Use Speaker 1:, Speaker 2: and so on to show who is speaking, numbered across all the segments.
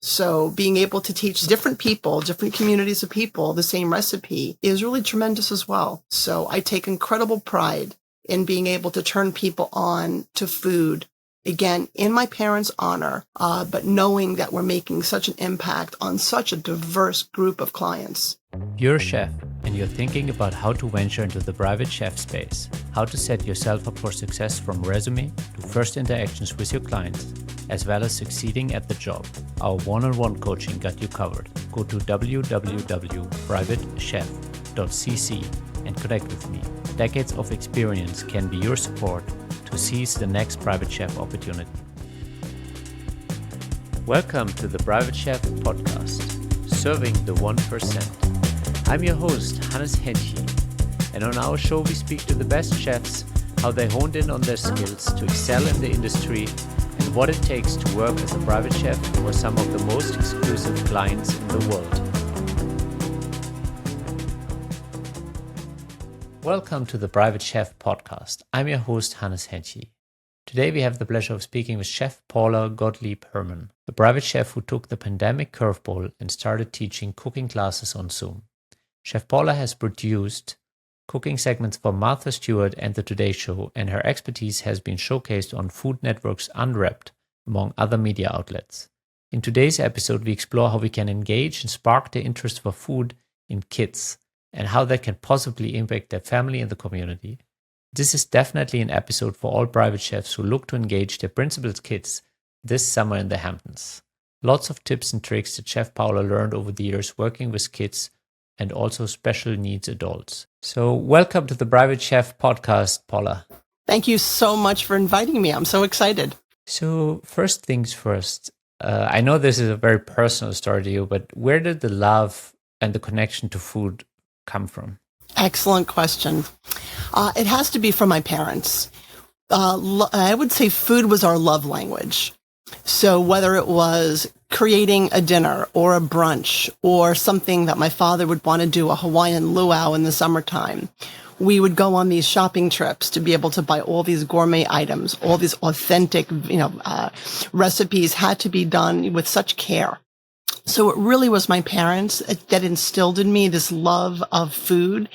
Speaker 1: So being able to teach different people, different communities of people, the same recipe is really tremendous as well. So I take incredible pride in being able to turn people on to food, again, in my parents' honor, but knowing that we're making such an impact on such a diverse group of clients.
Speaker 2: You're a chef and you're thinking about how to venture into the private chef space, how to set yourself up for success from resume to first interactions with your clients, as well as succeeding at the job. Our one-on-one coaching got you covered. Go to www.privatechef.cc and connect with me. Decades of experience can be your support to seize the next private chef opportunity. Welcome to the Private Chef Podcast, serving the 1%. I'm your host, Hennche, and on our show we speak to the best chefs, how they honed in on their skills to excel in the industry, and what it takes to work as a private chef for some of the most exclusive clients in the world. Welcome to the Private Chef Podcast. I'm your host, Hennche. Today we have the pleasure of speaking with Chef Paula Gottlieb Herman, the private chef who took the pandemic curveball and started teaching cooking classes on Zoom. Chef Paula has produced cooking segments for Martha Stewart and The Today Show, and her expertise has been showcased on Food Network's Unwrapped, among other media outlets. In today's episode, we explore how we can engage and spark the interest for food in kids, and how that can possibly impact their family and the community. This is definitely an episode for all private chefs who look to engage their principals' kids this summer in the Hamptons. Lots of tips and tricks that Chef Paula learned over the years working with kids and also special needs adults. So welcome to the Private Chef Podcast, Paula.
Speaker 1: Thank you so much for inviting me. I'm so excited.
Speaker 2: So first things first, I know this is a very personal story to you, but where did the love and the connection to food come from?
Speaker 1: Excellent question. It has to be from my parents. I would say food was our love language. So whether it was creating a dinner or a brunch or something that my father would want to do, a Hawaiian luau in the summertime, we would go on these shopping trips to be able to buy all these gourmet items, all these authentic, recipes had to be done with such care. So it really was my parents that instilled in me this love of food,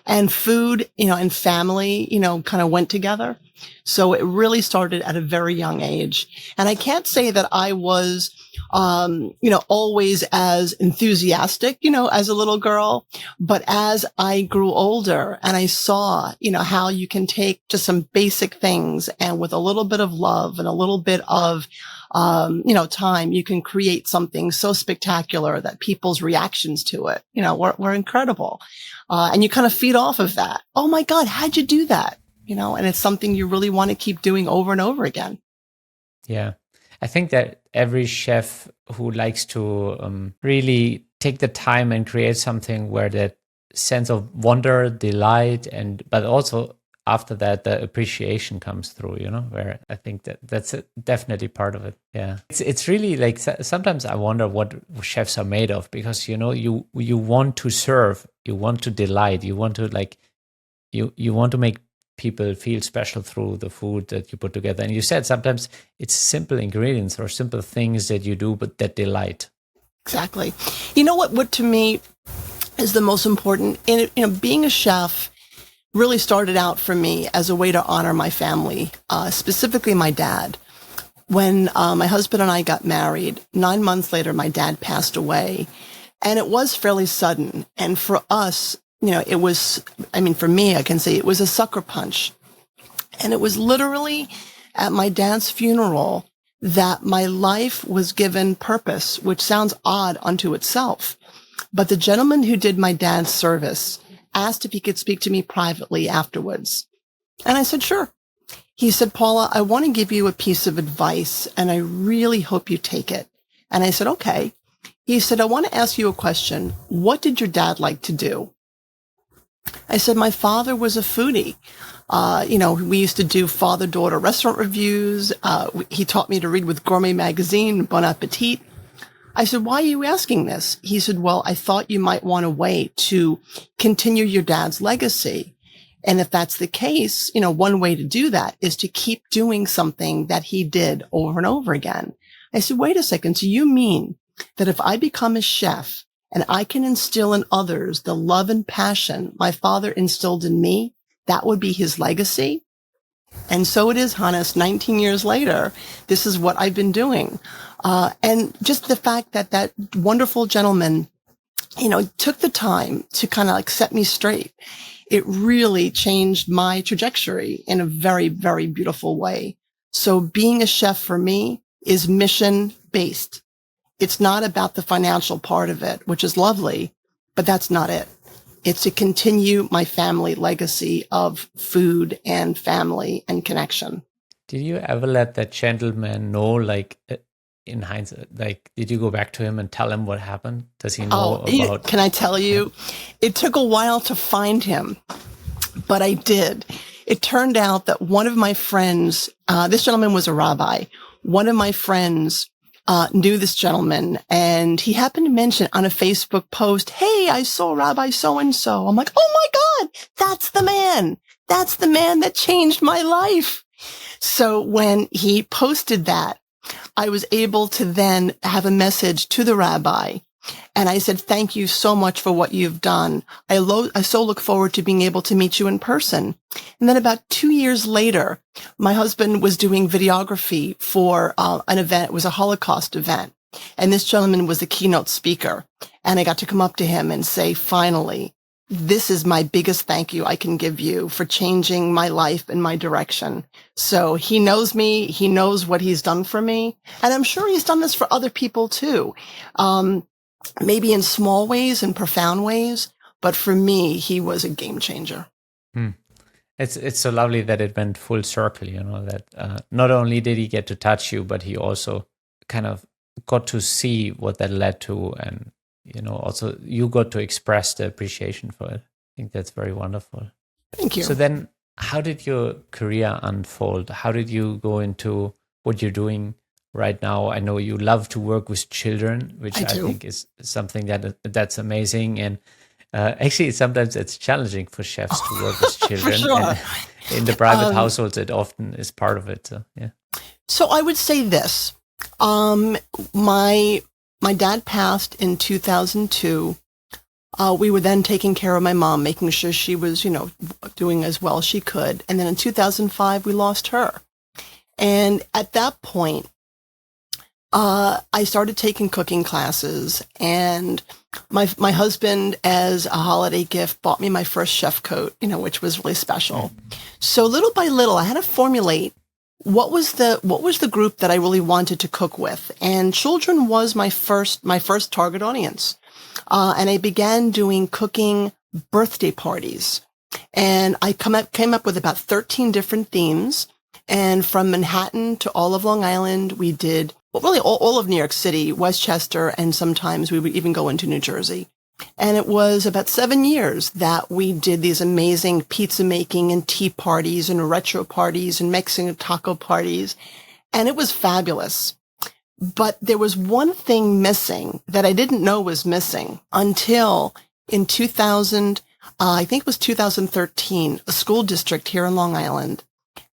Speaker 1: and food, and family, kind of went together. So it really started at a very young age. And I can't say that I was, always as enthusiastic, as a little girl. But as I grew older and I saw, how you can take just some basic things and with a little bit of love and a little bit of, time, you can create something so spectacular that people's reactions to it, were incredible. And you kind of feed off of that. Oh my God, how'd you do that? And it's something you really want to keep doing over and over again.
Speaker 2: Yeah. I think that every chef who likes to really take the time and create something where that sense of wonder, delight, but also after that, the appreciation comes through, where I think that's definitely part of it. Yeah. It's really like, sometimes I wonder what chefs are made of, because, you want to serve, you want to delight, you want to you want to make people feel special through the food that you put together. And you said sometimes it's simple ingredients or simple things that you do, but that delight.
Speaker 1: Exactly. You know what to me is the most important, being a chef really started out for me as a way to honor my family, specifically my dad. When my husband and I got married, 9 months later, my dad passed away, and it was fairly sudden. And for us, it was, for me, I can say it was a sucker punch. And it was literally at my dad's funeral that my life was given purpose, which sounds odd unto itself. But the gentleman who did my dad's service asked if he could speak to me privately afterwards. And I said, sure. He said, Paula, I want to give you a piece of advice, and I really hope you take it. And I said, okay. He said, I want to ask you a question. What did your dad like to do? I said, my father was a foodie. We used to do father-daughter restaurant reviews. He taught me to read with Gourmet Magazine, Bon Appetit. I said, why are you asking this? He said, well, I thought you might want a way to continue your dad's legacy. And if that's the case, one way to do that is to keep doing something that he did over and over again. I said, wait a second. So you mean that if I become a chef and I can instill in others the love and passion my father instilled in me, that would be his legacy. And so it is, Hannes, 19 years later, this is what I've been doing. And just the fact that that wonderful gentleman, took the time to kind of like set me straight, it really changed my trajectory in a very, very beautiful way. So being a chef for me is mission based. It's not about the financial part of it, which is lovely, but that's not it. It's to continue my family legacy of food and family and connection.
Speaker 2: Did you ever let that gentleman know, like, in hindsight, like, did you go back to him and tell him what happened? Does he know about?
Speaker 1: Can I tell you? It took a while to find him, but I did. It turned out that one of my friends, this gentleman was a rabbi. One of my friends knew this gentleman, and he happened to mention on a Facebook post, "Hey, I saw Rabbi so-and-so." I'm like, "Oh my God, that's the man. That's the man that changed my life." So when he posted that, I was able to then have a message to the rabbi. And I said, "Thank you so much for what you've done. I so look forward to being able to meet you in person." And then about 2 years later, my husband was doing videography for an event. It was a Holocaust event. And this gentleman was the keynote speaker. And I got to come up to him and say, "Finally, this is my biggest thank you I can give you for changing my life and my direction." So he knows me. He knows what he's done for me. And I'm sure he's done this for other people too. Maybe in small ways and profound ways, but for me, he was a game changer.
Speaker 2: It's so lovely that it went full circle, that not only did he get to touch you, but he also kind of got to see what that led to. And, also you got to express the appreciation for it. I think that's very wonderful.
Speaker 1: Thank you.
Speaker 2: So then how did your career unfold? How did you go into what you're doing right now? I know you love to work with children, which I think is something that's amazing. And actually, sometimes it's challenging for chefs to work with children.
Speaker 1: For sure.
Speaker 2: And in the private households, it often is part of it. So, yeah.
Speaker 1: So I would say this. My dad passed in 2002. We were then taking care of my mom, making sure she was, doing as well as she could. And then in 2005, we lost her. And at that point, I started taking cooking classes, and my husband, as a holiday gift, bought me my first chef coat, which was really special. So little by little, I had to formulate what was the group that I really wanted to cook with, and children was my first target audience. And I began doing cooking birthday parties, and I came up with about 13 different themes. And from Manhattan to all of Long Island, we did really all of New York City, Westchester, and sometimes we would even go into New Jersey. And it was about 7 years that we did these amazing pizza making and tea parties and retro parties and Mexican taco parties. And it was fabulous. But there was one thing missing that I didn't know was missing until in 2000, I think it was 2013, a school district here in Long Island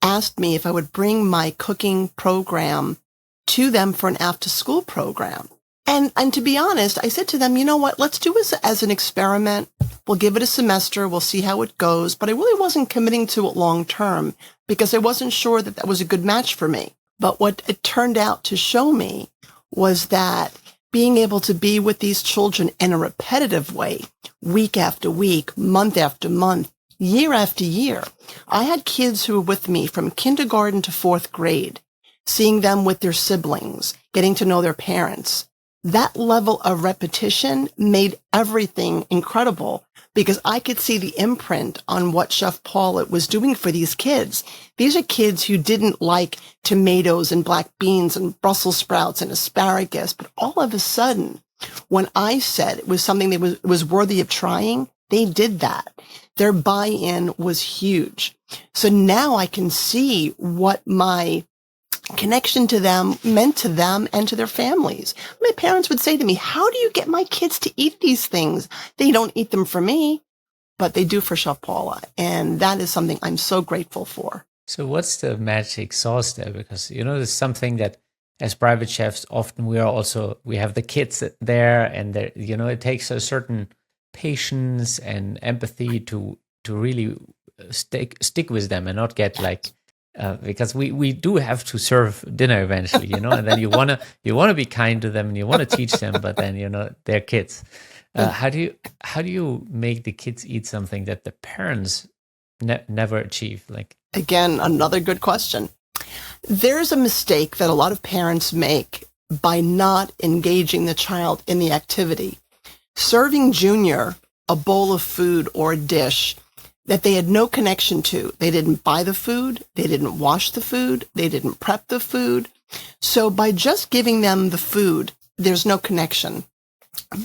Speaker 1: asked me if I would bring my cooking program to them for an after-school program. And to be honest, I said to them, "You know what, let's do this as an experiment. We'll give it a semester. We'll see how it goes." But I really wasn't committing to it long term because I wasn't sure that that was a good match for me. But what it turned out to show me was that being able to be with these children in a repetitive way, week after week, month after month, year after year. I had kids who were with me from kindergarten to 4th grade, seeing them with their siblings, getting to know their parents. That level of repetition made everything incredible because I could see the imprint on what Chef Paula was doing for these kids. These are kids who didn't like tomatoes and black beans and Brussels sprouts and asparagus, but all of a sudden, when I said it was something that was worthy of trying, they did that. Their buy-in was huge. So now I can see what my connection to them meant to them and to their families. My parents would say to me, "How do you get my kids to eat these things? They don't eat them for me, but they do for Chef Paula." And that is something I'm so grateful for.
Speaker 2: So what's the magic sauce there? Because, there's something that as private chefs, often we have the kids there, and it takes a certain patience and empathy to really stick with them and not get like, because we do have to serve dinner eventually, and then you wanna be kind to them and you want to teach them, but then they're kids. How do you make the kids eat something that the parents never achieve? Like,
Speaker 1: again, another good question. There's a mistake that a lot of parents make by not engaging the child in the activity. Serving Junior a bowl of food or a dish that they had no connection to. They didn't buy the food. They didn't wash the food. They didn't prep the food. So by just giving them the food, there's no connection.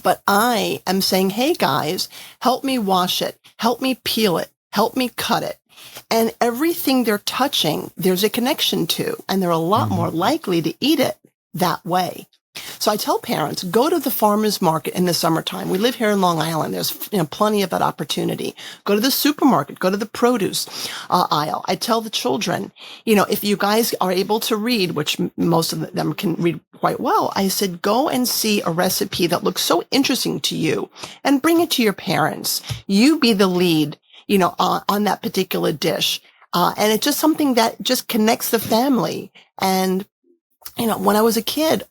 Speaker 1: But I am saying, hey guys, help me wash it. Help me peel it. Help me cut it. And everything they're touching, there's a connection to, and they're a lot more likely to eat it that way. So I tell parents, go to the farmer's market in the summertime. We live here in Long Island. There's plenty of that opportunity. Go to the supermarket. Go to the produce aisle. I tell the children, if you guys are able to read, which most of them can read quite well, I said, go and see a recipe that looks so interesting to you and bring it to your parents. You be the lead, on that particular dish. And it's just something that just connects the family. And when I was a kid,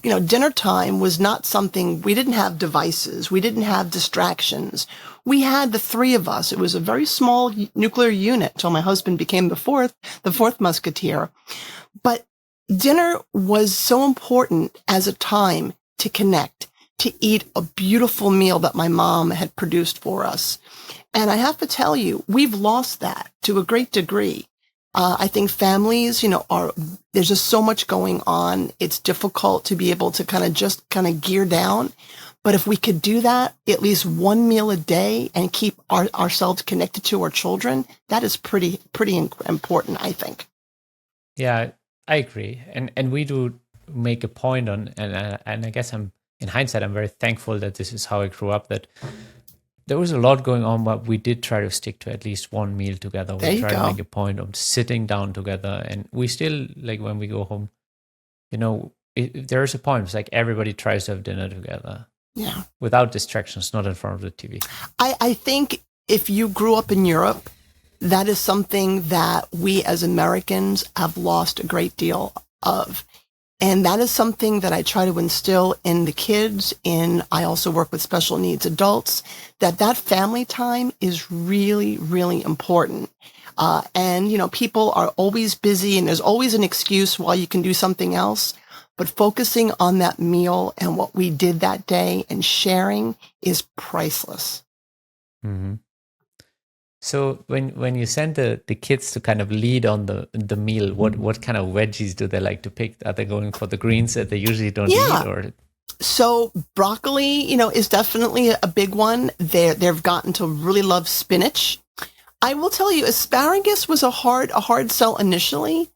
Speaker 1: dinner time was not something, we didn't have devices. We didn't have distractions. We had the three of us. It was a very small nuclear unit until my husband became the fourth musketeer. But dinner was so important as a time to connect, to eat a beautiful meal that my mom had produced for us. And I have to tell you, we've lost that to a great degree. I think families, there's just so much going on. It's difficult to be able to kind of gear down. But if we could do that at least one meal a day and keep ourselves connected to our children, that is pretty important, I think.
Speaker 2: Yeah, I agree. And we do make a point on, and I guess in hindsight, I'm very thankful that this is how I grew up, that there was a lot going on, but we did try to stick to at least one meal together. We try to make a point of sitting down together, and we still, like when we go home, there is a point. It's like everybody tries to have dinner together.
Speaker 1: Yeah. Without
Speaker 2: distractions, not in front of the TV.
Speaker 1: I think if you grew up in Europe, that is something that we as Americans have lost a great deal of. And that is something that I try to instill in the kids. I also work with special needs adults, that family time is really, really important. And people are always busy and there's always an excuse why you can do something else. But focusing on that meal and what we did that day and sharing is priceless.
Speaker 2: Mm-hmm. So when you send the kids to kind of lead on the meal, what kind of veggies do they like to pick? Are they going for the greens that they usually don't eat? Or
Speaker 1: so broccoli, is definitely a big one. They've gotten to really love spinach. I will tell you, asparagus was a hard sell initially.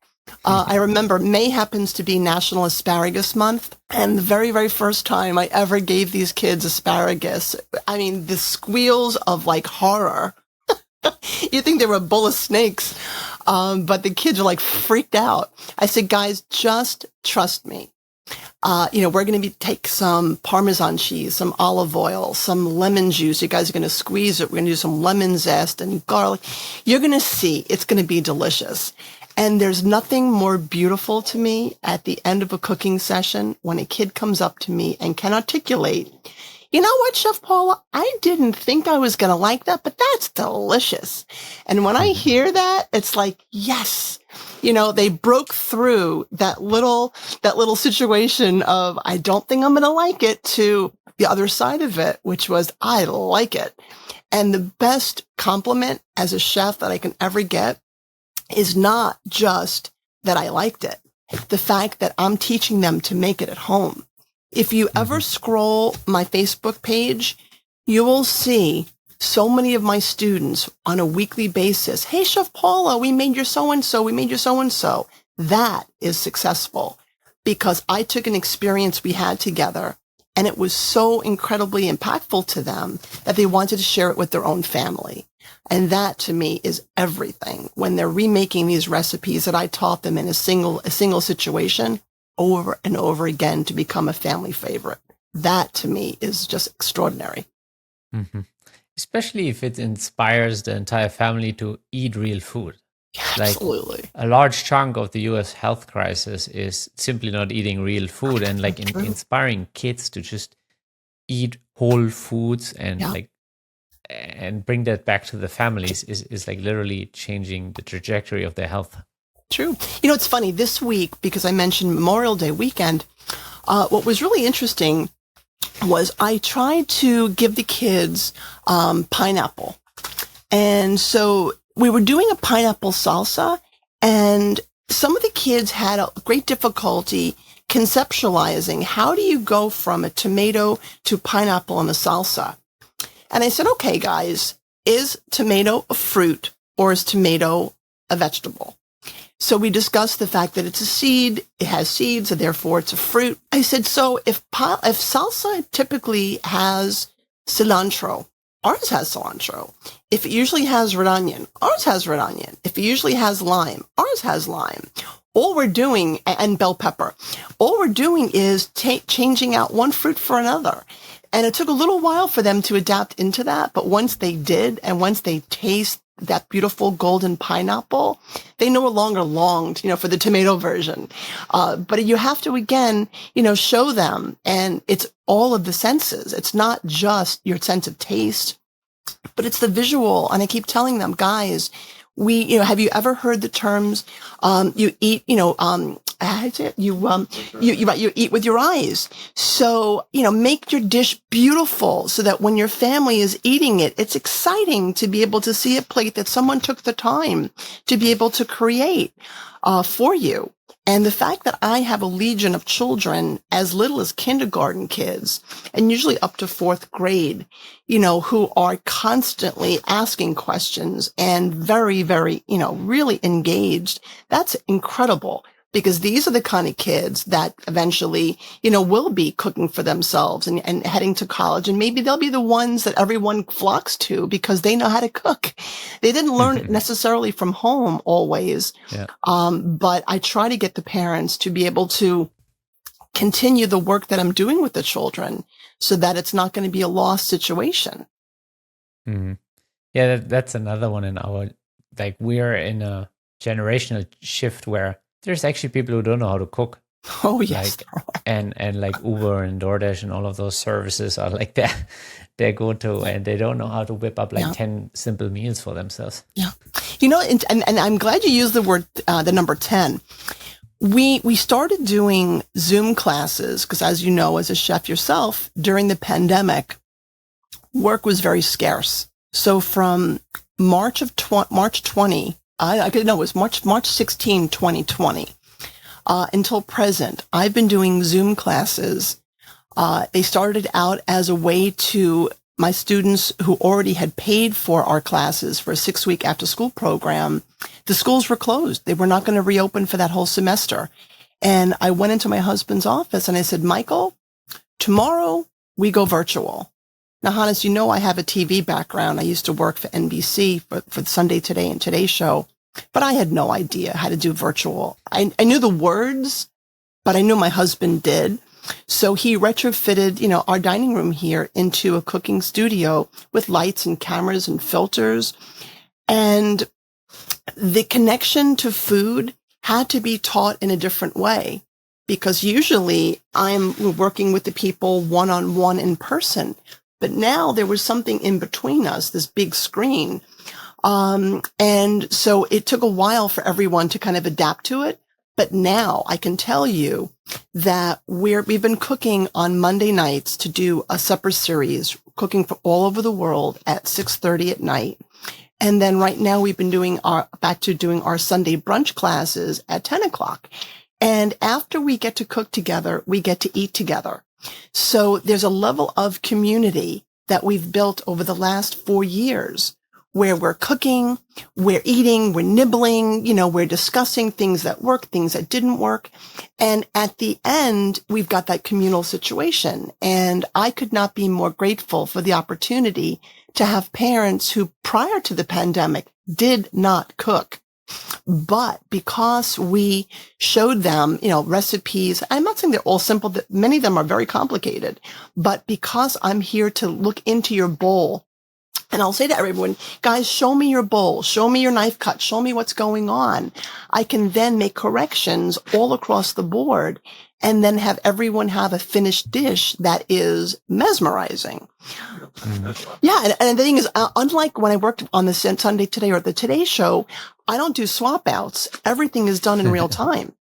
Speaker 1: I remember May happens to be National Asparagus Month, and the very, very first time I ever gave these kids asparagus, I mean, the squeals of like horror. You think they were a bowl of snakes, but the kids are like freaked out. I said, guys, just trust me. We're going to take some Parmesan cheese, some olive oil, some lemon juice. You guys are going to squeeze it. We're going to do some lemon zest and garlic. You're going to see it's going to be delicious. And there's nothing more beautiful to me at the end of a cooking session when a kid comes up to me and can articulate, you know what, Chef Paula, I didn't think I was going to like that, but that's delicious. And when I hear that, it's like, yes, they broke through that little situation of, I don't think I'm going to like it, to the other side of it, which was, I like it. And the best compliment as a chef that I can ever get is not just that I liked it, the fact that I'm teaching them to make it at home. If you ever scroll my Facebook page, you will see so many of my students on a weekly basis. Hey, Chef Paula, we made your so-and-so. We made your so-and-so. That is successful because I took an experience we had together and it was so incredibly impactful to them that they wanted to share it with their own family. And that to me is everything. When they're remaking these recipes that I taught them in a single situation over and over again to become a family favorite. That to me is just extraordinary.
Speaker 2: Mm-hmm. Especially if it inspires the entire family to eat real food.
Speaker 1: Absolutely.
Speaker 2: Like, a large chunk of the US health crisis is simply not eating real food, and like inspiring kids to just eat whole foods and and bring that back to the families is like literally changing the trajectory of their health.
Speaker 1: True. You know, it's funny this week, because I mentioned Memorial Day weekend, what was really interesting was I tried to give the kids pineapple. And so we were doing a pineapple salsa, and some of the kids had a great difficulty conceptualizing how do you go from a tomato to pineapple in a salsa. And I said, okay, guys, is tomato a fruit or is tomato a vegetable? So we discussed the fact that it's a seed, it has seeds, and therefore it's a fruit. I said, so if salsa typically has cilantro, ours has cilantro. If it usually has red onion, ours has red onion. If it usually has lime, ours has lime. All we're doing, and bell pepper, all we're doing is changing out one fruit for another. And it took a little while for them to adapt into that. But once they did, and once they taste that beautiful golden pineapple, they no longer longed, for the tomato version. But you have to, again, show them. And it's all of the senses. It's not just your sense of taste, but it's the visual. And I keep telling them, guys, have you ever heard the terms, you eat, you eat with your eyes. So, make your dish beautiful so that when your family is eating it, it's exciting to be able to see a plate that someone took the time to be able to create, for you. And the fact that I have a legion of children as little as kindergarten kids and usually up to fourth grade, who are constantly asking questions and very, very, really engaged, that's incredible. Because these are the kind of kids that eventually, will be cooking for themselves and heading to college. And maybe they'll be the ones that everyone flocks to because they know how to cook. They didn't learn it necessarily from home always. Yeah. But I try to get the parents to be able to continue the work that I'm doing with the children so that it's not going to be a lost situation.
Speaker 2: Mm-hmm. Yeah, that's another one in our, we're in a generational shift where there's actually people who don't know how to cook.
Speaker 1: Oh, yes.
Speaker 2: And like Uber and DoorDash and all of those services are like their go-to, and they don't know how to whip up 10 simple meals for themselves.
Speaker 1: Yeah. And I'm glad you used the word, the number 10. We started doing Zoom classes because, as you know, as a chef yourself, during the pandemic, work was very scarce. So from March 20, it was March 16, 2020, until present, I've been doing Zoom classes. They started out as a way to my students who already had paid for our classes for a 6-week after school program. The schools were closed. They were not going to reopen for that whole semester. And I went into my husband's office and I said, Michael, tomorrow we go virtual. Now, Hannes, I have a TV background. I used to work for NBC for Sunday Today and Today Show, but I had no idea how to do virtual. I knew the words, but I knew my husband did. So he retrofitted, our dining room here into a cooking studio with lights and cameras and filters. And the connection to food had to be taught in a different way because usually I'm working with the people one-on-one in person. But now there was something in between us, this big screen. And so it took a while for everyone to kind of adapt to it. But now I can tell you that we've been cooking on Monday nights to do a supper series, cooking for all over the world at 6:30 at night. And then right now we've been back to doing our Sunday brunch classes at 10 o'clock. And after we get to cook together, we get to eat together. So there's a level of community that we've built over the last 4 years where we're cooking, we're eating, we're nibbling, we're discussing things that work, things that didn't work. And at the end, we've got that communal situation. And I could not be more grateful for the opportunity to have parents who prior to the pandemic did not cook. But because we showed them, recipes, I'm not saying they're all simple, that many of them are very complicated, but because I'm here to look into your bowl, and I'll say to everyone, guys, show me your bowl, show me your knife cut, show me what's going on. I can then make corrections all across the board and then have everyone have a finished dish that is mesmerizing. Mm-hmm. Yeah. And the thing is, unlike when I worked on the Sunday Today or the Today Show, I don't do swap outs. Everything is done in real time.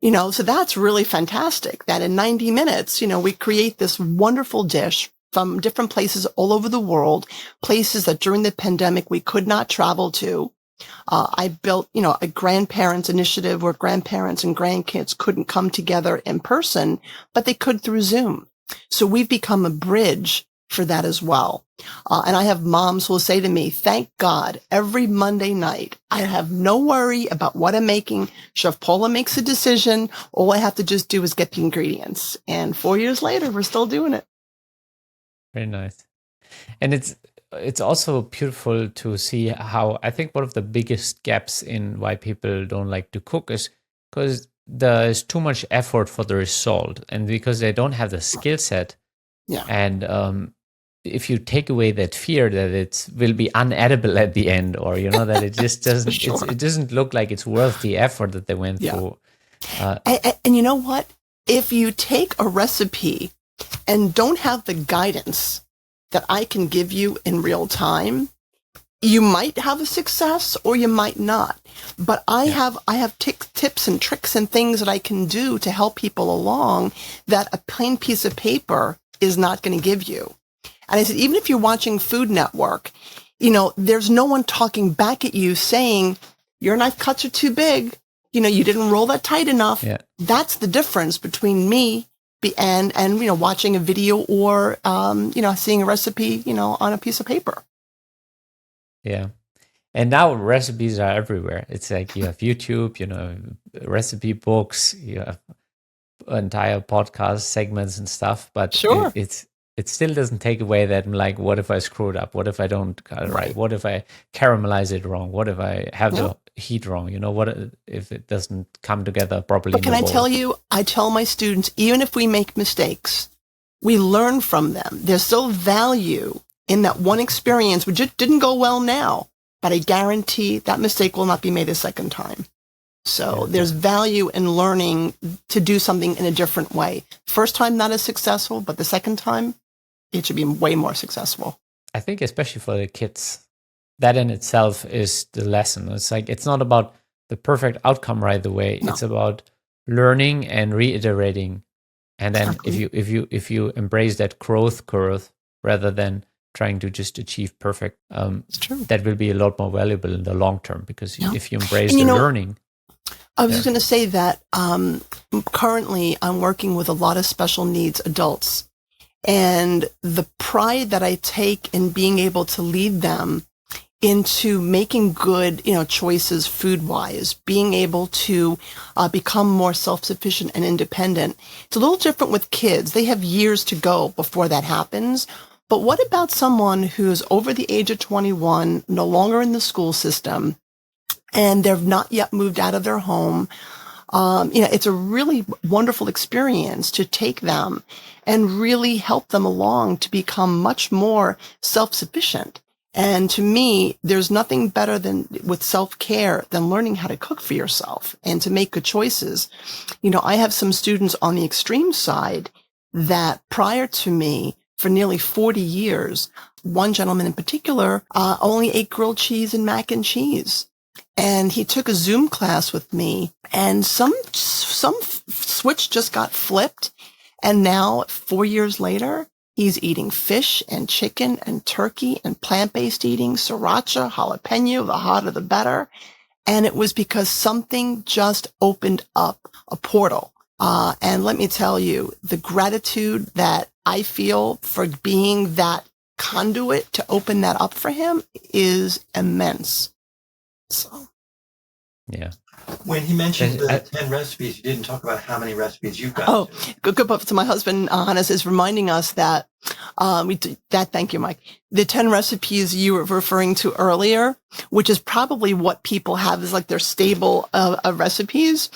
Speaker 1: So that's really fantastic that in 90 minutes, we create this wonderful dish from different places all over the world, places that during the pandemic we could not travel to. I built, a grandparents initiative where grandparents and grandkids couldn't come together in person, but they could through Zoom. So we've become a bridge for that as well. And I have moms who will say to me, thank God, every Monday night, I have no worry about what I'm making. Chef Paula makes a decision. All I have to just do is get the ingredients. And 4 years later, we're still doing it.
Speaker 2: Very nice. And it's also beautiful to see how I think one of the biggest gaps in why people don't like to cook is because there's too much effort for the result and because they don't have the skill set.
Speaker 1: Yeah.
Speaker 2: And if you take away that fear that it will be unedible at the end, or that it just doesn't
Speaker 1: Sure.
Speaker 2: it doesn't look like it's worth the effort that they went through.
Speaker 1: And you know what? If you take a recipe and don't have the guidance that I can give you in real time, you might have a success or you might not. But I have tips and tricks and things that I can do to help people along that a plain piece of paper is not going to give you. And I said, even if you're watching Food Network, there's no one talking back at you saying, your knife cuts are too big. You didn't roll that tight enough. Yeah. That's the difference between me and watching a video or, seeing a recipe, on a piece of paper.
Speaker 2: Yeah. And now recipes are everywhere. It's like you have YouTube, recipe books, you have entire podcast segments and stuff, but
Speaker 1: sure.
Speaker 2: It still doesn't take away that I'm like, what if I screw it up? What if I don't cut it right? What if I caramelize it wrong? What if I have the heat wrong? What if it doesn't come together properly?
Speaker 1: But can I tell you, I tell my students, even if we make mistakes, we learn from them. There's still value in that one experience, which just didn't go well now, but I guarantee that mistake will not be made a second time. So there's value in learning to do something in a different way. First time, not as successful, but the second time, it should be way more successful.
Speaker 2: I think especially for the kids, that in itself is the lesson. It's like, it's not about the perfect outcome right away. No. It's about learning and reiterating. And then exactly. if you embrace that growth curve rather than trying to just achieve perfect, that will be a lot more valuable in the long term, because if you embrace the learning.
Speaker 1: I was going to say that currently I'm working with a lot of special needs adults, and the pride that I take in being able to lead them into making good, choices food-wise, being able to become more self-sufficient and independent. It's a little different with kids. They have years to go before that happens. But what about someone who's over the age of 21, no longer in the school system, and they've not yet moved out of their home? It's a really wonderful experience to take them and really help them along to become much more self-sufficient. And to me, there's nothing better than with self-care than learning how to cook for yourself and to make good choices. I have some students on the extreme side that prior to me for nearly 40 years, one gentleman in particular, only ate grilled cheese and mac and cheese. And he took a Zoom class with me, and some switch just got flipped. And now 4 years later, he's eating fish and chicken and turkey and plant-based eating, sriracha, jalapeno, the hotter the better. And it was because something just opened up a portal. And let me tell you, the gratitude that I feel for being that conduit to open that up for him is immense. So.
Speaker 2: Yeah.
Speaker 3: When he mentioned the 10 recipes, you didn't talk about how many recipes you've got.
Speaker 1: Oh, good. So my husband, Hannes, is reminding us that, thank you, Mike. The 10 recipes you were referring to earlier, which is probably what people have is like their stable of recipes.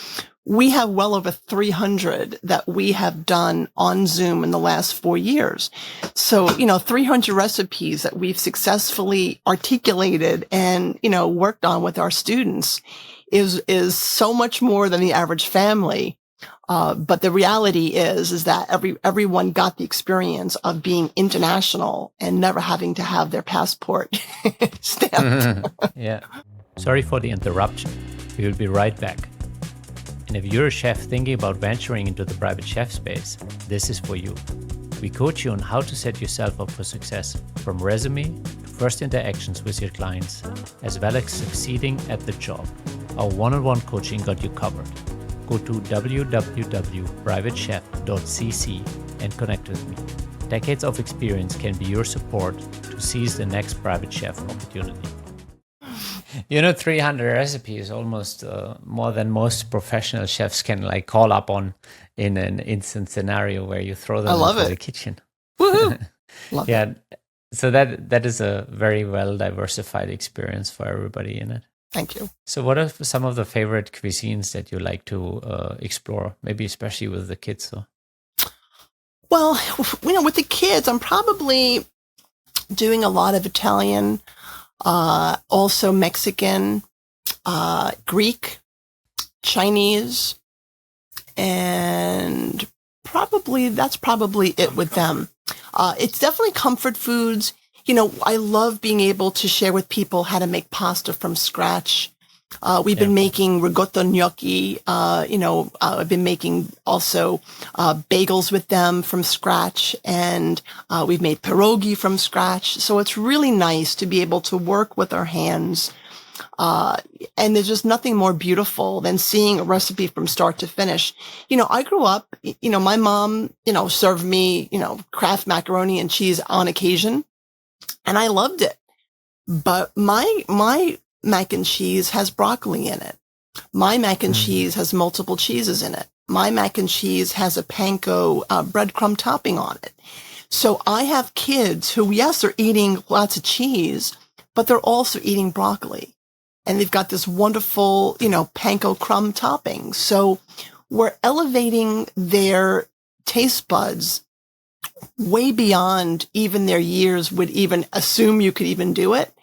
Speaker 1: We have well over 300 that we have done on Zoom in the last 4 years. So, 300 recipes that we've successfully articulated and, worked on with our students is so much more than the average family. But the reality is that everyone got the experience of being international and never having to have their passport stamped.
Speaker 2: Yeah. Sorry for the interruption. We will be right back. And if you're a chef thinking about venturing into the private chef space, this is for you. We coach you on how to set yourself up for success, from resume to first interactions with your clients, as well as succeeding at the job. Our one-on-one coaching got you covered. Go to www.privatechef.cc and connect with me. Decades of experience can be your support to seize the next private chef opportunity. 300 recipes, almost more than most professional chefs can call up on in an instant scenario where you throw them into the kitchen.
Speaker 1: Woohoo! Love it.
Speaker 2: So that is a very well diversified experience for everybody in it.
Speaker 1: Thank you.
Speaker 2: So what are some of the favorite cuisines that you like to explore, maybe especially with the kids? So?
Speaker 1: Well, with the kids, I'm probably doing a lot of Italian, also Mexican, Greek, Chinese, and that's probably it with them. It's definitely comfort foods. I love being able to share with people how to make pasta from scratch. We've been making ricotta gnocchi. I've been making also bagels with them from scratch, and we've made pierogi from scratch. So it's really nice to be able to work with our hands. And there's just nothing more beautiful than seeing a recipe from start to finish. I grew up, my mom, served me, Kraft macaroni and cheese on occasion. And I loved it. But my mac and cheese has broccoli in it. My mac and cheese has multiple cheeses in it. My mac and cheese has a panko breadcrumb topping on it. So I have kids who, yes, they're eating lots of cheese, but they're also eating broccoli. And they've got this wonderful, panko crumb topping. So we're elevating their taste buds way beyond even their years would even assume you could even do it.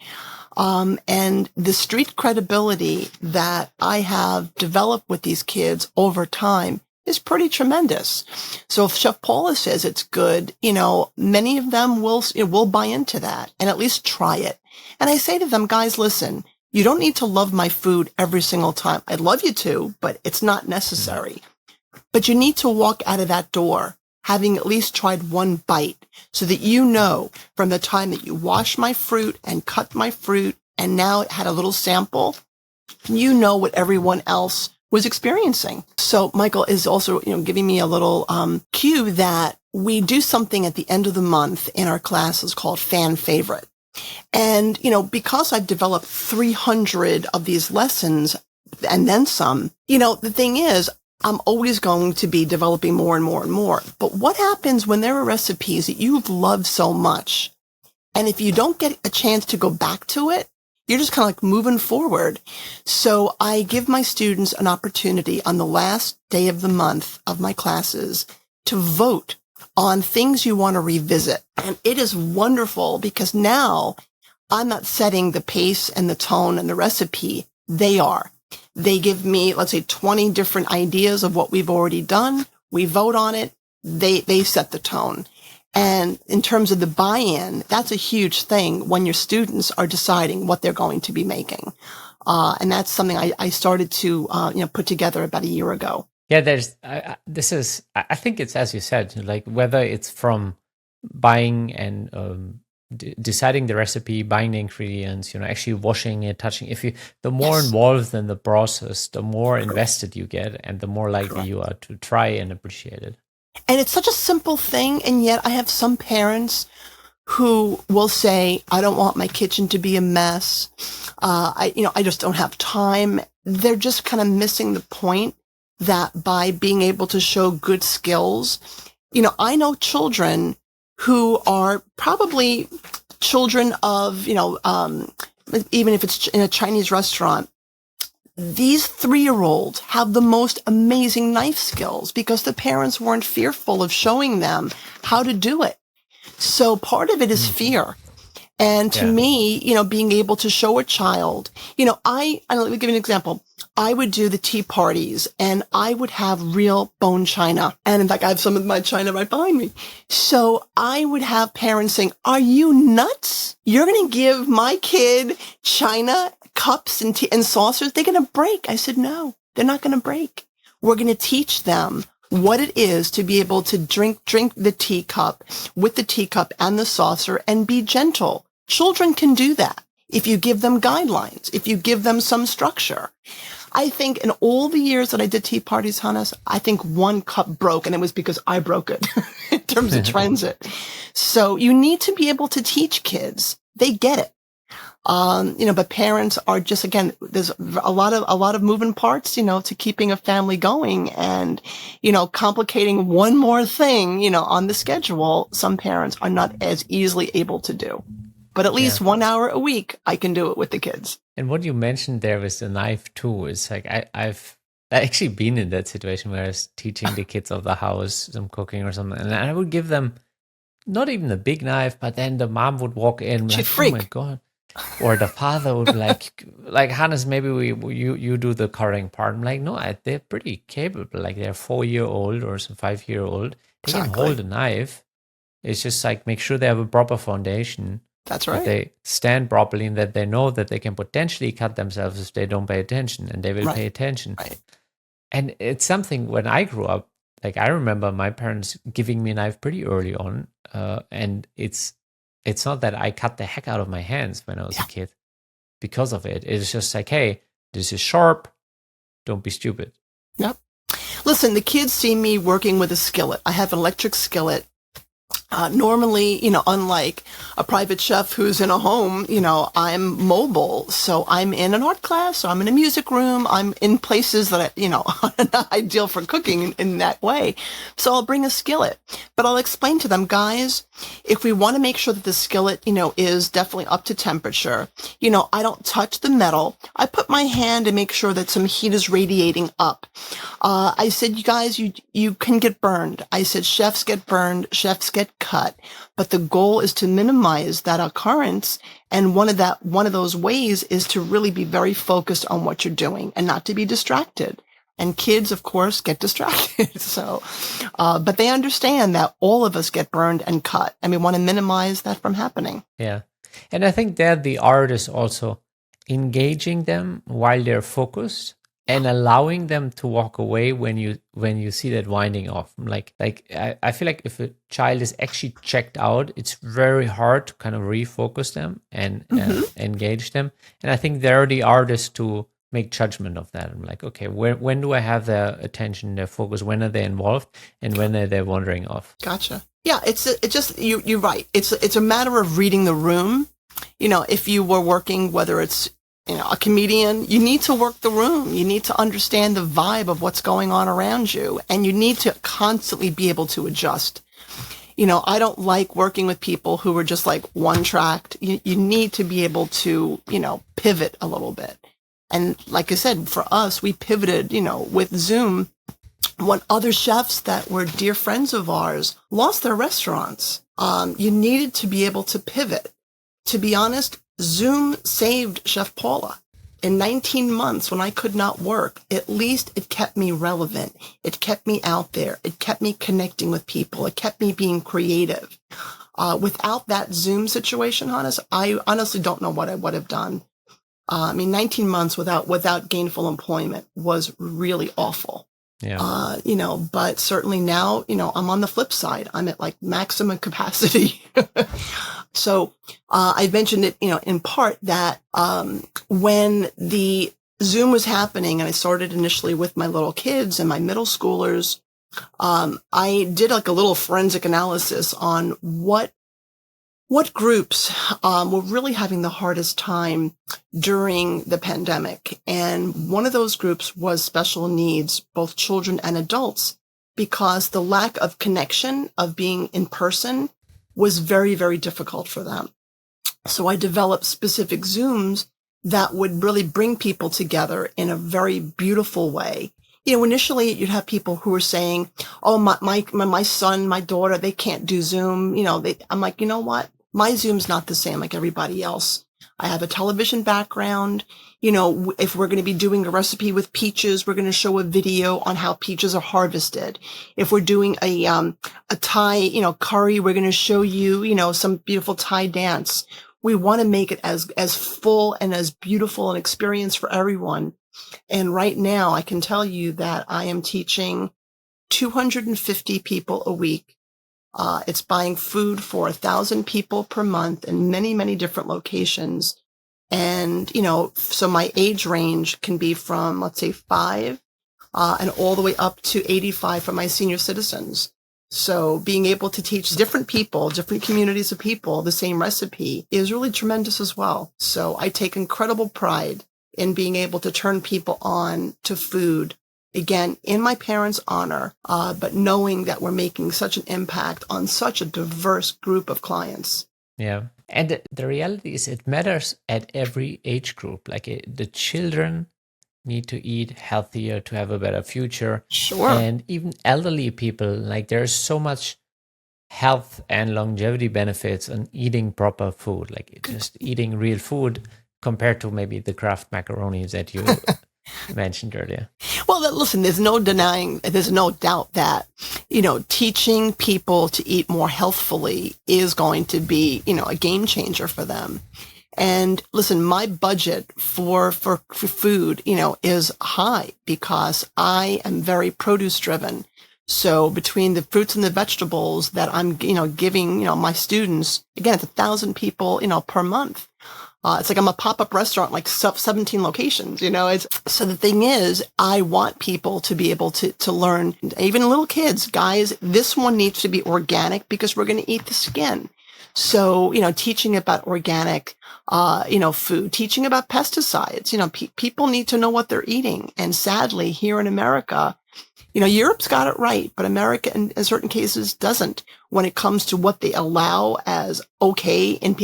Speaker 1: And the street credibility that I have developed with these kids over time is pretty tremendous. So if Chef Paula says it's good, many of them will buy into that and at least try it. And I say to them, guys, listen, you don't need to love my food every single time. I'd love you to, but it's not necessary. But you need to walk out of that door having at least tried one bite so that from the time that you wash my fruit and cut my fruit and now it had a little sample, what everyone else was experiencing. So Michael is also, giving me a little cue that we do something at the end of the month in our classes called Fan Favorite. And, because I've developed 300 of these lessons and then some, the thing is, I'm always going to be developing more and more and more. But what happens when there are recipes that you've loved so much? And if you don't get a chance to go back to it, you're just kind of like moving forward. So I give my students an opportunity on the last day of the month of my classes to vote on things you want to revisit. And it is wonderful because now I'm not setting the pace and the tone and the recipe. They are. They give me, let's say, 20 different ideas of what we've already done. We vote on it. They set the tone. And in terms of the buy-in, that's a huge thing when your students are deciding what they're going to be making. And that's something I started to, put together about a year ago.
Speaker 2: Yeah, I think it's, as you said, like whether it's from buying and deciding the recipe, buying the ingredients, actually washing it, touching. The more involved in the process, the more invested you get, and the more likely you are to try and appreciate it.
Speaker 1: And it's such a simple thing, and yet I have some parents who will say, I don't want my kitchen to be a mess. I just don't have time. They're just kind of missing the point that by being able to show good skills, I know children who are probably children of, even if it's in a Chinese restaurant, these 3-year-olds have the most amazing knife skills because the parents weren't fearful of showing them how to do it. So part of it is fear. And to me, being able to show a child, let me give you an example. I would do the tea parties and I would have real bone china. And in fact, I have some of my china right behind me. So I would have parents saying, are you nuts? You're going to give my kid china cups and saucers? They're going to break. I said, no, they're not going to break. We're going to teach them what it is to be able to drink the teacup with the teacup and the saucer and be gentle. Children can do that if you give them guidelines, if you give them some structure. I think in all the years that I did tea parties, Hannes, I think one cup broke, and it was because I broke it in terms of transit. So you need to be able to teach kids. They get it. But parents are just, again, there's a lot of moving parts, to keeping a family going and, complicating one more thing, on the schedule. Some parents are not as easily able to do. But at least 1 hour a week, I can do it with the kids.
Speaker 2: And what you mentioned there with the knife too, is like I've actually been in that situation where I was teaching the kids of the house some cooking or something, and I would give them not even a big knife, but then the mom would walk in like,
Speaker 1: freak.
Speaker 2: oh my God. Or the father would be like Hannes, maybe you do the cutting part. I'm like, no, they're pretty capable. Like they're 4-year-old or some 5-year-old. They can hold a knife. It's just like make sure they have a proper foundation.
Speaker 1: That's right.
Speaker 2: That they stand properly and that they know that they can potentially cut themselves if they don't pay attention, and they will pay attention.
Speaker 1: Right.
Speaker 2: And it's something when I grew up, like I remember my parents giving me a knife pretty early on, and it's not that I cut the heck out of my hands when I was a kid because of it. It's just like, hey, this is sharp. Don't be stupid.
Speaker 1: Yep. Listen, the kids see me working with a skillet. I have an electric skillet. Normally, unlike a private chef who's in a home, I'm mobile. So I'm in an art class, or I'm in a music room. I'm in places that, are not ideal for cooking in that way. So I'll bring a skillet, but I'll explain to them, guys, if we want to make sure that the skillet, is definitely up to temperature, I don't touch the metal. I put my hand and make sure that some heat is radiating up. I said, you guys, you can get burned. I said, chefs get burned, chefs get cut, but the goal is to minimize that occurrence. And one of those ways is to really be very focused on what you're doing and not to be distracted. And kids, of course, get distracted. So, but they understand that all of us get burned and cut, and we want to minimize that from happening.
Speaker 2: Yeah. And I think that the art is also engaging them while they're focused and allowing them to walk away when you see that winding off. Like I feel like if a child is actually checked out, it's very hard to kind of refocus them and engage them. And I think they're the artists to make judgment of that. I'm like, okay, when do I have their attention, their focus? When are they involved, and when are they wandering off?
Speaker 1: Gotcha. Yeah, it's just you're right. It's a matter of reading the room. If you were working, whether it's a comedian, you need to work the room. You need to understand the vibe of what's going on around you, and you need to constantly be able to adjust. I don't like working with people who are just like one-tracked. You need to be able to, pivot a little bit. And like I said, for us, we pivoted, with Zoom when other chefs that were dear friends of ours lost their restaurants. You needed to be able to pivot. To be honest, Zoom saved Chef Paula. In 19 months, when I could not work, at least it kept me relevant. It kept me out there. It kept me connecting with people. It kept me being creative. Without that Zoom situation, Hannes, I honestly don't know what I would have done. 19 months without gainful employment was really awful.
Speaker 2: Yeah.
Speaker 1: But certainly now, I'm on the flip side. I'm at like maximum capacity. So, I mentioned it, in part that, when the Zoom was happening and I started initially with my little kids and my middle schoolers, I did like a little forensic analysis on what What groups were really having the hardest time during the pandemic? And one of those groups was special needs, both children and adults, because the lack of connection of being in person was very, very difficult for them. So I developed specific Zooms that would really bring people together in a very beautiful way. Initially you'd have people who were saying, oh, my son, my daughter, they can't do Zoom. I'm like, you know what? My Zoom's not the same like everybody else. I have a television background. If we're going to be doing a recipe with peaches, we're going to show a video on how peaches are harvested. If we're doing a Thai, curry, we're going to show you, some beautiful Thai dance. We want to make it as full and as beautiful an experience for everyone. And right now I can tell you that I am teaching 250 people a week. It's buying food for 1,000 people per month in many, many different locations. And, so my age range can be from, let's say 5, and all the way up to 85 for my senior citizens. So being able to teach different people, different communities of people, the same recipe is really tremendous as well. So I take incredible pride in being able to turn people on to food, again, in my parents' honor, but knowing that we're making such an impact on such a diverse group of clients.
Speaker 2: Yeah. And the reality is it matters at every age group. The children need to eat healthier to have a better future.
Speaker 1: Sure.
Speaker 2: And even elderly people, there's so much health and longevity benefits on eating proper food, just eating real food compared to maybe the Kraft macaronis that you mentioned earlier.
Speaker 1: Well, listen, there's no doubt that, teaching people to eat more healthfully is going to be, a game changer for them. And listen, my budget for food, is high because I am very produce driven. So between the fruits and the vegetables that I'm, giving, my students, again, it's 1,000 people, per month. It's like I'm a pop-up restaurant, 17 locations, so the thing is, I want people to be able to learn, even little kids, guys, this one needs to be organic because we're going to eat the skin. So, teaching about organic, food, teaching about pesticides, people need to know what they're eating. And sadly, here in America, Europe's got it right, but America in certain cases doesn't when it comes to what they allow as okay in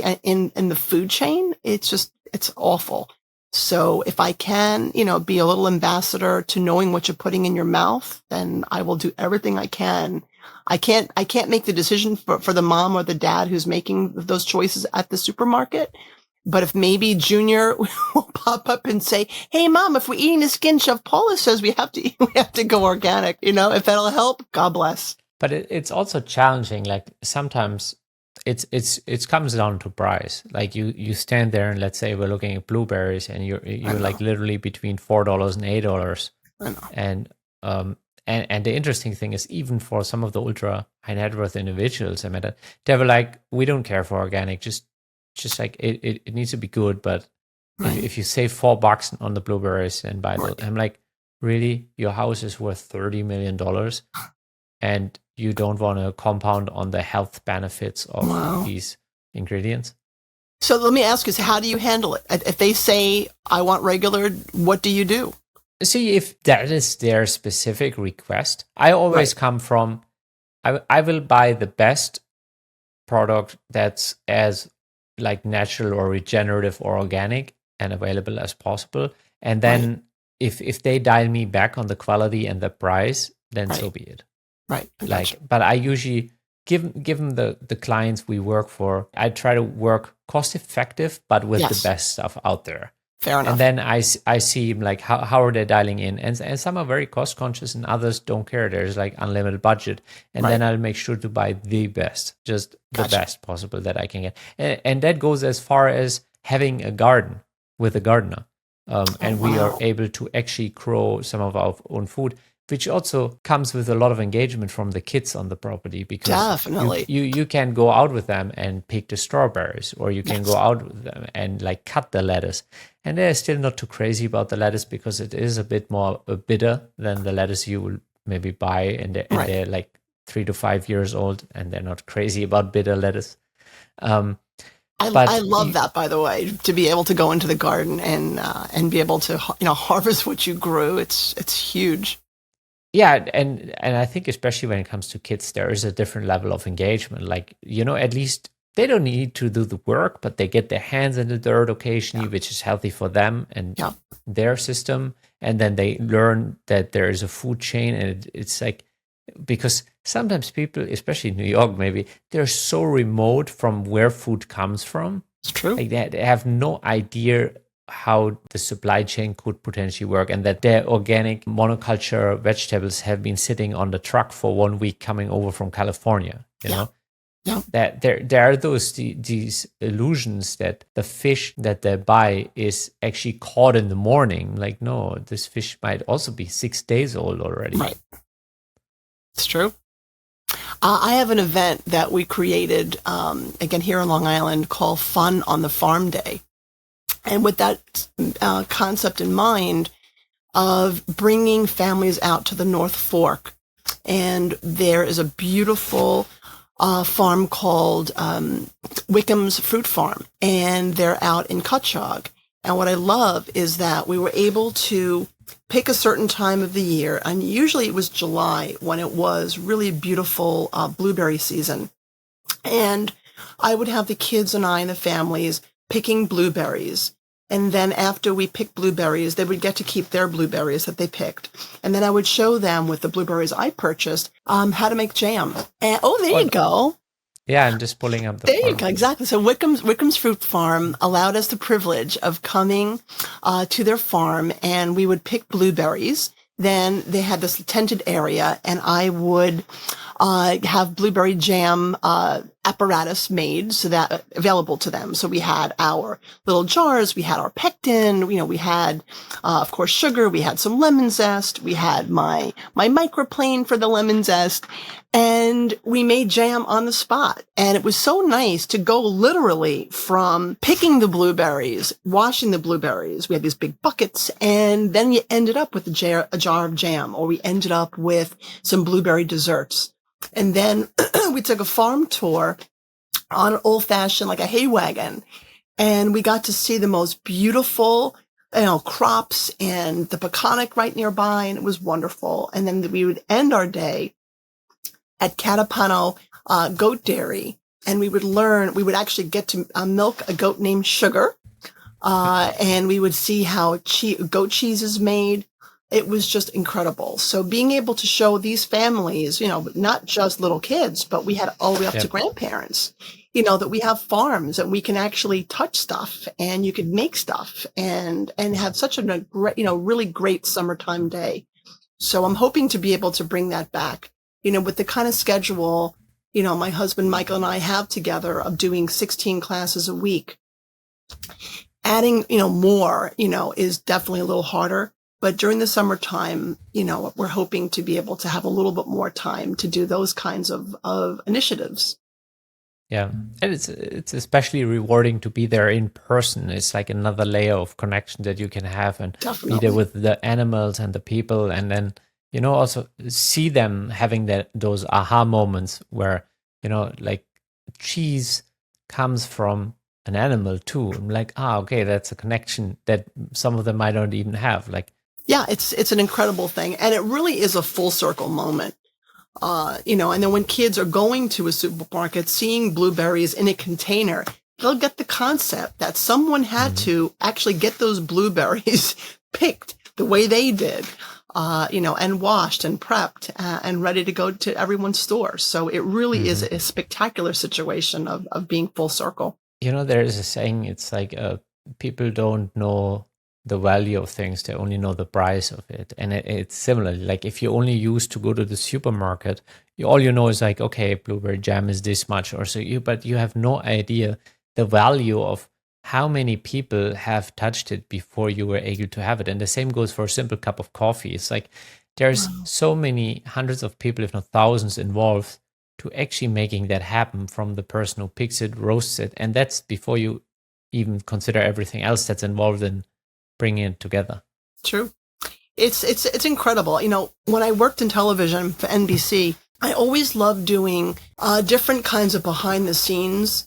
Speaker 1: the food chain. It's awful. So if I can, be a little ambassador to knowing what you're putting in your mouth, then I will do everything I can. I can't make the decision for the mom or the dad who's making those choices at the supermarket. But if maybe Junior will pop up and say, hey, Mom, if we're eating the skin, Chef Paula says we have to go organic, if that'll help, God bless.
Speaker 2: But it's also challenging. Sometimes it comes down to price. You stand there and let's say we're looking at blueberries and you're literally between $4 and $8.
Speaker 1: I know.
Speaker 2: And the interesting thing is even for some of the ultra high net worth individuals, they were like, we don't care for organic, just it needs to be good, but
Speaker 1: right.
Speaker 2: if you save $4 on the blueberries and buy those, I'm like, really, your house is worth $30 million and you don't want to compound on the health benefits of these ingredients?
Speaker 1: So let me ask you, how do you handle it? If they say, I want regular, what do you do?
Speaker 2: See, if that is their specific request, I always come from, I will buy the best product that's as natural or regenerative or organic and available as possible. And then if they dial me back on the quality and the price, then so be it.
Speaker 1: Right.
Speaker 2: But I usually given the clients we work for, I try to work cost effective, but with the best stuff out there.
Speaker 1: Fair enough.
Speaker 2: And then I see how are they dialing in, and some are very cost conscious and others don't care. There's unlimited budget, and then I'll make sure to buy the best, just the best possible that I can get. And that goes as far as having a garden with a gardener, and we are able to actually grow some of our own food, which also comes with a lot of engagement from the kids on the property, because
Speaker 1: definitely
Speaker 2: you can go out with them and pick the strawberries, or you can go out with them and cut the lettuce. And they're still not too crazy about the lettuce because it is a bit more bitter than the lettuce you will maybe buy, and they're 3 to 5 years old, and they're not crazy about bitter lettuce.
Speaker 1: I love that, by the way, to be able to go into the garden and be able to, harvest what you grew. It's huge.
Speaker 2: Yeah, and I think especially when it comes to kids, there is a different level of engagement. Like, at least they don't need to do the work, but they get their hands in the dirt occasionally, which is healthy for them and their system. And then they learn that there is a food chain, and it's like, because sometimes people, especially in New York, maybe they're so remote from where food comes from.
Speaker 1: It's true.
Speaker 2: Like they have no idea how the supply chain could potentially work, and that their organic monoculture vegetables have been sitting on the truck for 1 week coming over from California, you know?
Speaker 1: Yeah.
Speaker 2: That there are these illusions that the fish that they buy is actually caught in the morning. Like, no, this fish might also be 6 days old already.
Speaker 1: Right. It's true. I have an event that we created, again, here in Long Island called Fun on the Farm Day. And with that concept in mind of bringing families out to the North Fork. And there is a beautiful farm called Wickham's Fruit Farm. And they're out in Cutchogue. And what I love is that we were able to pick a certain time of the year. And usually it was July when it was really beautiful blueberry season. And I would have the kids and I and the families picking blueberries. And then after we picked blueberries, they would get to keep their blueberries that they picked. And then I would show them with the blueberries I purchased how to make jam. And there you go.
Speaker 2: Yeah, I'm just pulling up the
Speaker 1: There
Speaker 2: farm.
Speaker 1: you go, exactly. So Wickham's Fruit Farm allowed us the privilege of coming to their farm, and we would pick blueberries. Then they had this tented area, and I would have blueberry jam apparatus made so that available to them. So we had our little jars, we had our pectin, we had, of course, sugar, we had some lemon zest, we had my microplane for the lemon zest, and we made jam on the spot. And it was so nice to go literally from picking the blueberries, washing the blueberries. We had these big buckets, and then you ended up with a jar of jam, or we ended up with some blueberry desserts. And then we took a farm tour on an old-fashioned, like a hay wagon, and we got to see the most beautiful, crops and the peconic right nearby, and it was wonderful. And then we would end our day at Catapano Goat Dairy, and we would actually get to milk a goat named Sugar, and we would see how goat cheese is made. It was just incredible. So being able to show these families, not just little kids, but we had all the way up to grandparents, that we have farms and we can actually touch stuff and you could make stuff and have such a great, really great summertime day. So I'm hoping to be able to bring that back, with the kind of schedule, my husband, Michael, and I have together of doing 16 classes a week. Adding, more, is definitely a little harder. But during the summertime, we're hoping to be able to have a little bit more time to do those kinds of initiatives.
Speaker 2: Yeah. And it's especially rewarding to be there in person. It's like another layer of connection that you can have and be there with the animals and the people. And then, also see them having those aha moments where, like cheese comes from an animal too. I'm like, okay, that's a connection that some of them might not even have. Like,
Speaker 1: yeah, it's an incredible thing. And it really is a full circle moment. And then when kids are going to a supermarket, seeing blueberries in a container, they'll get the concept that someone had to actually get those blueberries picked the way they did, and washed and prepped and ready to go to everyone's store. So it really is a spectacular situation of being full circle.
Speaker 2: There is a saying, it's like people don't know the value of things, they only know the price of it. And it's similar. Like if you only used to go to the supermarket, all you know is like, okay, blueberry jam is this much or so, but you have no idea the value of how many people have touched it before you were able to have it. And the same goes for a simple cup of coffee. It's like there's so many hundreds of people, if not thousands, involved to actually making that happen, from the person who picks it, roasts it. And that's before you even consider everything else that's involved in bringing it together.
Speaker 1: True. It's incredible. When I worked in television for NBC, I always loved doing different kinds of behind the scenes,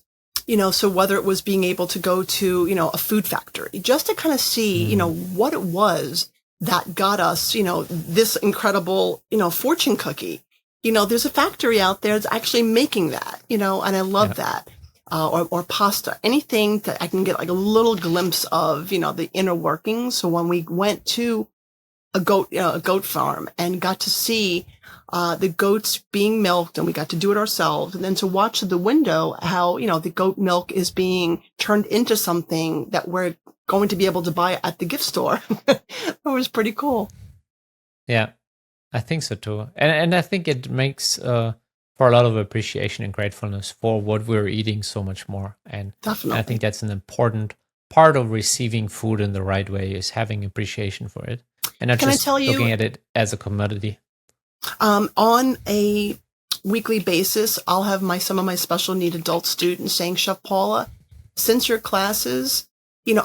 Speaker 1: So whether it was being able to go to, a food factory, just to kind of see, what it was that got us, this incredible, fortune cookie. There's a factory out there that's actually making that, and I love that. Or pasta, anything that I can get like a little glimpse of, the inner workings. So when we went to a goat farm and got to see the goats being milked, and we got to do it ourselves, and then to watch the window how the goat milk is being turned into something that we're going to be able to buy at the gift store. It was pretty cool.
Speaker 2: Yeah, I think so too, and I think it makes for a lot of appreciation and gratefulness for what we're eating so much more. And
Speaker 1: definitely,
Speaker 2: I think that's an important part of receiving food in the right way, is having appreciation for it and not just looking at it as a commodity.
Speaker 1: On a weekly basis, I'll have some of my special need adult students saying, Chef Paula, since your classes,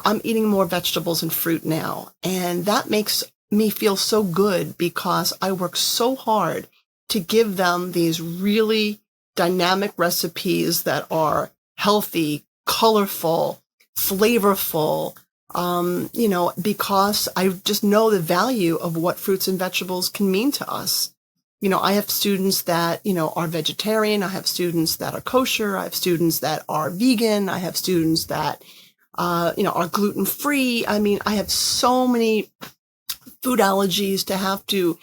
Speaker 1: I'm eating more vegetables and fruit now. And that makes me feel so good because I work so hard to give them these really dynamic recipes that are healthy, colorful, flavorful, because I just know the value of what fruits and vegetables can mean to us. I have students that, are vegetarian. I have students that are kosher. I have students that are vegan. I have students that, are gluten-free. I mean, I have so many food allergies to have to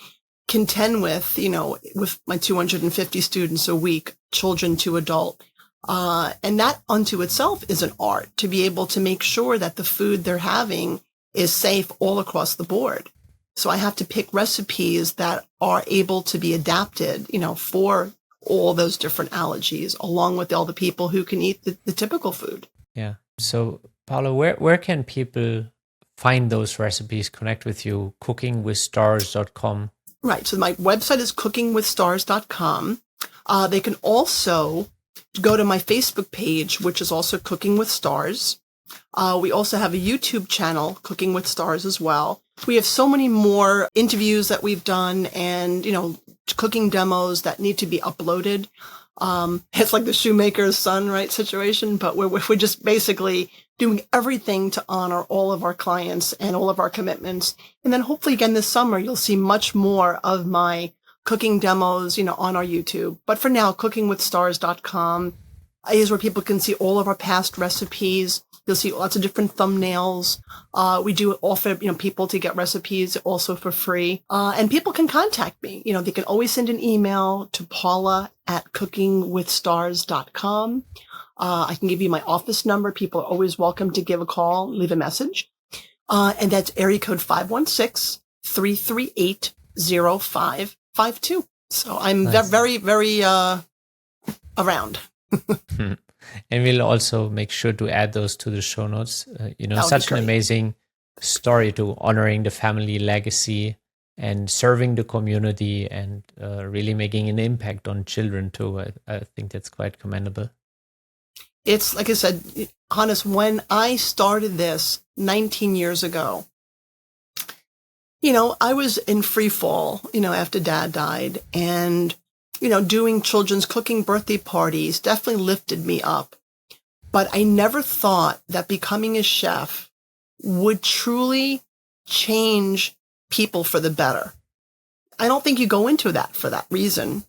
Speaker 1: contend with, with my 250 students a week, children to adult. And that unto itself is an art, to be able to make sure that the food they're having is safe all across the board. So I have to pick recipes that are able to be adapted, for all those different allergies, along with all the people who can eat the typical food.
Speaker 2: Yeah. So Paula, where can people find those recipes, connect with you? cookingwithstars.com.
Speaker 1: Right. So my website is cookingwithstars.com. They can also go to my Facebook page, which is also Cooking with Stars. We also have a YouTube channel, Cooking with Stars, as well. We have so many more interviews that we've done and, cooking demos that need to be uploaded. It's like the shoemaker's son, right, situation, but we're just basically doing everything to honor all of our clients and all of our commitments. And then hopefully again this summer, you'll see much more of my cooking demos, on our YouTube. But for now, cookingwithstars.com is where people can see all of our past recipes. You'll see lots of different thumbnails. We do offer, people to get recipes also for free. And people can contact me. They can always send an email to paula@cookingwithstars.com. I can give you my office number. People are always welcome to give a call, leave a message. And that's area code 516-338-0552. So I'm
Speaker 2: Nice.
Speaker 1: very, very around.
Speaker 2: And we'll also make sure to add those to the show notes. Such an amazing story to honoring the family legacy and serving the community and really making an impact on children too. I think that's quite commendable.
Speaker 1: It's like I said, Hannes, when I started this 19 years ago, I was in free fall, after Dad died, and doing children's cooking birthday parties definitely lifted me up. But I never thought that becoming a chef would truly change people for the better. I don't think you go into that for that reason.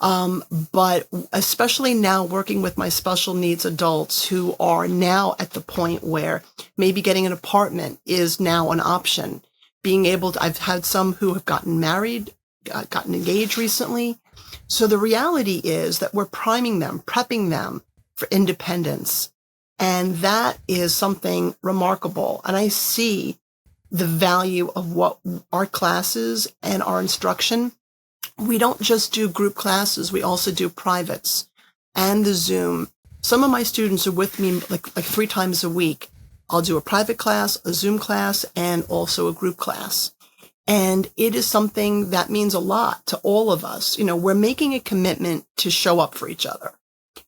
Speaker 1: But especially now working with my special needs adults who are now at the point where maybe getting an apartment is now an option. I've had some who have gotten married, gotten engaged recently. So the reality is that we're priming them, prepping them for independence. And that is something remarkable. And I see the value of what our classes and our instruction. We don't just do group classes. We also do privates and the Zoom. Some of my students are with me like 3 times a week. I'll do a private class, a Zoom class, and also a group class. And it is something that means a lot to all of us. We're making a commitment to show up for each other.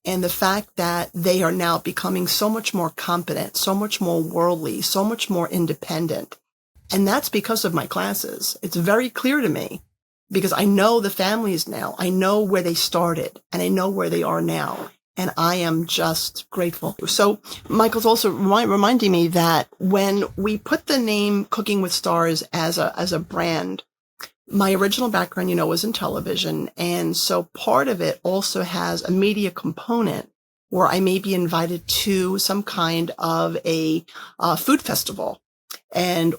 Speaker 1: And the fact that they are now becoming so much more competent, so much more worldly, so much more independent. And that's because of my classes. It's very clear to me because I know the families now. I know where they started and I know where they are now. And I am just grateful. So Michael's also reminding me that when we put the name Cooking with Stars as a brand, my original background, was in television. And so part of it also has a media component where I may be invited to some kind of a food festival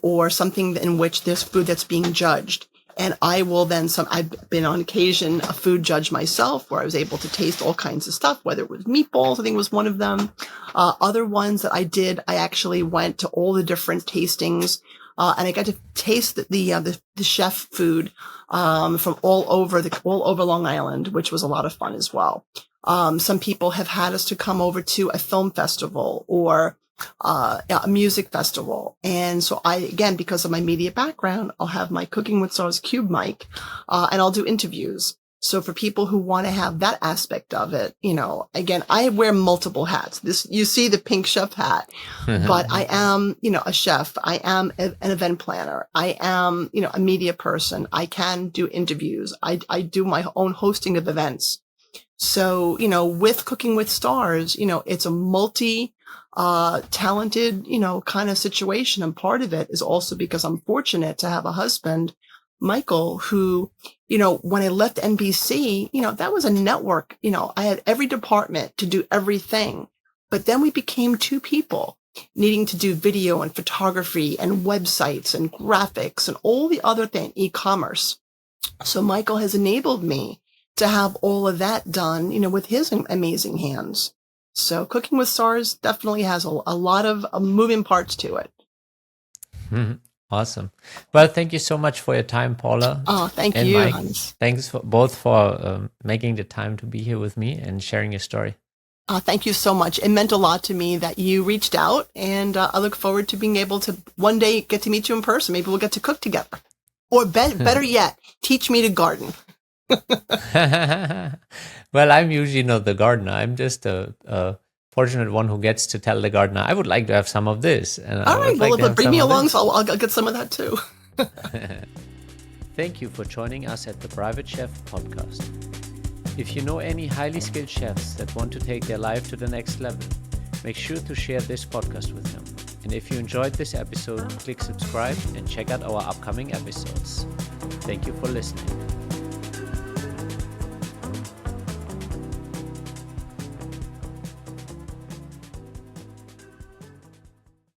Speaker 1: or something in which there's food that's being judged. And I will then I've been on occasion a food judge myself where I was able to taste all kinds of stuff, whether it was meatballs, I think was one of them. Other ones that I did, I actually went to all the different tastings, and I got to taste the chef food, from all over Long Island, which was a lot of fun as well. Some people have had us to come over to a film festival or a music festival. And so again, because of my media background, I'll have my Cooking with Stars cube mic, and I'll do interviews. So for people who want to have that aspect of it, again, I wear multiple hats. You see the pink chef hat, but I am, a chef. I am an event planner. I am, a media person. I can do interviews. I do my own hosting of events. So, with Cooking with Stars, it's a talented, kind of situation. And part of it is also because I'm fortunate to have a husband, Michael, who, when I left NBC, that was a network. I had every department to do everything. But then we became two people needing to do video and photography and websites and graphics and all the other things, e-commerce. So Michael has enabled me to have all of that done, with his amazing hands. So Cooking with Stars definitely has a lot of moving parts to it.
Speaker 2: Awesome. Well, thank you so much for your time, Paula.
Speaker 1: Oh, thank
Speaker 2: and
Speaker 1: you,
Speaker 2: Mike.
Speaker 1: Hans.
Speaker 2: Thanks for making the time to be here with me and sharing your story.
Speaker 1: Thank you so much. It meant a lot to me that you reached out, and I look forward to being able to one day get to meet you in person. Maybe we'll get to cook together. Or better yet, teach me to garden.
Speaker 2: Well, I'm usually not the gardener. I'm just a fortunate one who gets to tell the gardener, I would like to have some of this. And
Speaker 1: all right, well, bring me along, so I'll get some of that too.
Speaker 2: Thank you for joining us at the Private Chef podcast. If you know any highly skilled chefs that want to take their life to the next level, make sure to share this podcast with them. And if you enjoyed this episode, click subscribe and check out our upcoming episodes. Thank you for listening.